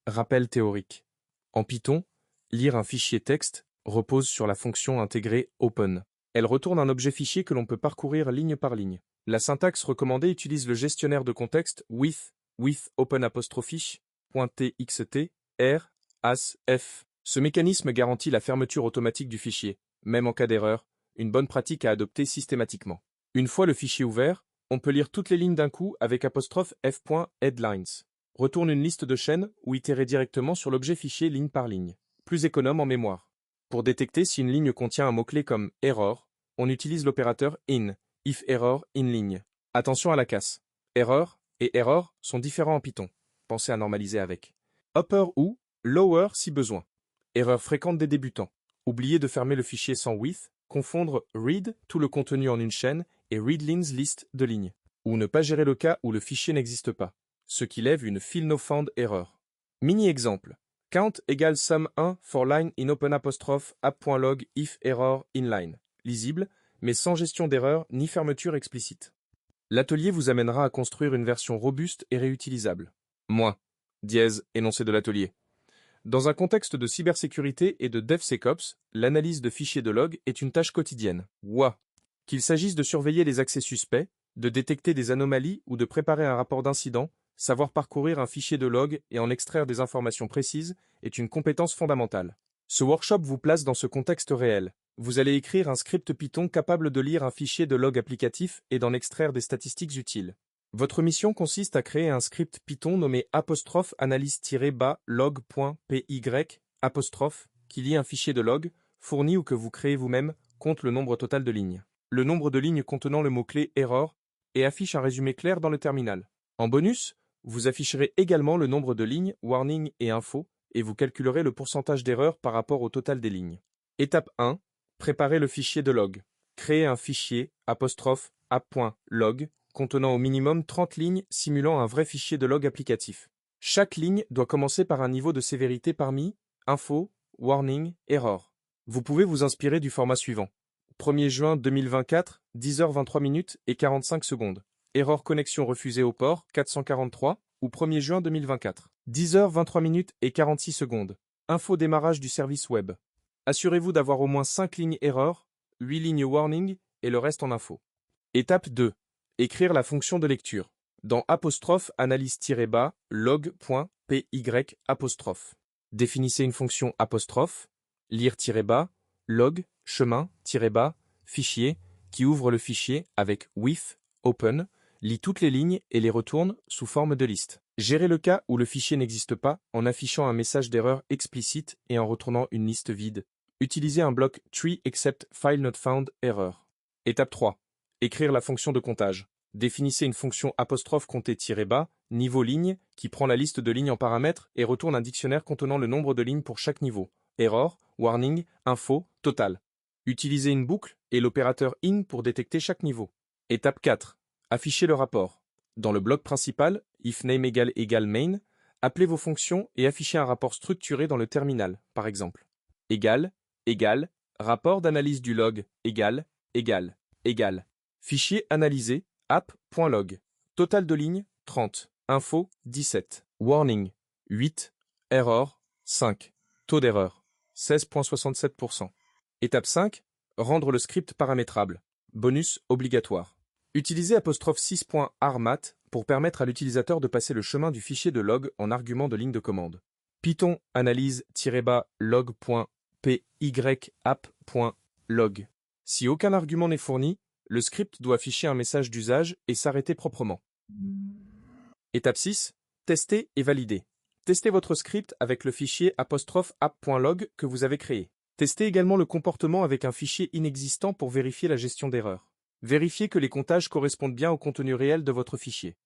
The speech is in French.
Rappel théorique. En Python, lire un fichier texte repose sur la fonction intégrée open. Elle retourne un objet fichier que l'on peut parcourir ligne par ligne. La syntaxe recommandée utilise le gestionnaire de contexte with open_fiche, .txt, r, as, f. Ce mécanisme garantit la fermeture automatique du fichier, même en cas d'erreur, une bonne pratique à adopter systématiquement. Une fois le fichier ouvert, on peut lire toutes les lignes d'un coup avec 'f.headlines. Retourne une liste de chaînes ou itérer directement sur l'objet fichier ligne par ligne. Plus économe en mémoire. Pour détecter si une ligne contient un mot-clé comme error, on utilise l'opérateur in, if error in ligne. Attention à la casse. Error et error sont différents en Python. Pensez à normaliser avec. Upper ou lower si besoin. Erreur fréquente des débutants. Oubliez de fermer le fichier sans with, confondre read, tout le contenu en une chaîne, et readlines liste de lignes. Ou ne pas gérer le cas où le fichier n'existe pas, ce qui lève une fill-no-found error. Mini-exemple. Count égale sum 1 for line in open_app.log if error inline. Lisible, mais sans gestion d'erreur ni fermeture explicite. L'atelier vous amènera à construire une version robuste et réutilisable. Énoncé de l'atelier. Dans un contexte de cybersécurité et de DevSecOps, l'analyse de fichiers de log est une tâche quotidienne. Qu'il s'agisse de surveiller les accès suspects, de détecter des anomalies ou de préparer un rapport d'incident, savoir parcourir un fichier de log et en extraire des informations précises est une compétence fondamentale. Ce workshop vous place dans ce contexte réel. Vous allez écrire un script Python capable de lire un fichier de log applicatif et d'en extraire des statistiques utiles. Votre mission consiste à créer un script Python nommé 'analyse-log.py' qui lit un fichier de log, fourni ou que vous créez vous-même, compte le nombre total de lignes. Le nombre de lignes contenant le mot-clé error et affiche un résumé clair dans le terminal. En bonus, vous afficherez également le nombre de lignes, warning et info, et vous calculerez le pourcentage d'erreur par rapport au total des lignes. Étape 1. Préparez le fichier de log. Créez un fichier '_app.log contenant au minimum 30 lignes simulant un vrai fichier de log applicatif. Chaque ligne doit commencer par un niveau de sévérité parmi info, warning, error. Vous pouvez vous inspirer du format suivant. 1er juin 2024, 10h23 et 45 secondes. Erreur connexion refusée au port 443 ou 1er juin 2024. 10h23 et 46 secondes. Info démarrage du service web. Assurez-vous d'avoir au moins 5 lignes erreur, 8 lignes warning et le reste en info. Étape 2. Écrire la fonction de lecture. Dans 'analyse-bas log.py'. Définissez une fonction lire-bas log chemin-bas fichier qui ouvre le fichier avec with open, lit toutes les lignes et les retourne sous forme de liste. Gérez le cas où le fichier n'existe pas en affichant un message d'erreur explicite et en retournant une liste vide. Utilisez un bloc tree except file not found error. Étape 3. Écrire la fonction de comptage. Définissez une fonction compter-bas, niveau ligne, qui prend la liste de lignes en paramètres et retourne un dictionnaire contenant le nombre de lignes pour chaque niveau. Error, warning, info, total. Utilisez une boucle et l'opérateur in pour détecter chaque niveau. Étape 4. Affichez le rapport. Dans le bloc principal, if name égale main, appelez vos fonctions et affichez un rapport structuré dans le terminal, par exemple. Égal, rapport d'analyse du log, égal. Fichier analysé, app.log. Total de lignes, 30. Info, 17. Warning, 8. Error, 5. Taux d'erreur, 16,67%. Étape 5. Rendre le script paramétrable. Bonus obligatoire. Utilisez '6.armat pour permettre à l'utilisateur de passer le chemin du fichier de log en argument de ligne de commande. Python analyse-log.py'_app.log. Si aucun argument n'est fourni, le script doit afficher un message d'usage et s'arrêter proprement. Étape 6. Tester et valider. Testez votre script avec le fichier '_app.log que vous avez créé. Testez également le comportement avec un fichier inexistant pour vérifier la gestion d'erreurs. Vérifiez que les comptages correspondent bien au contenu réel de votre fichier.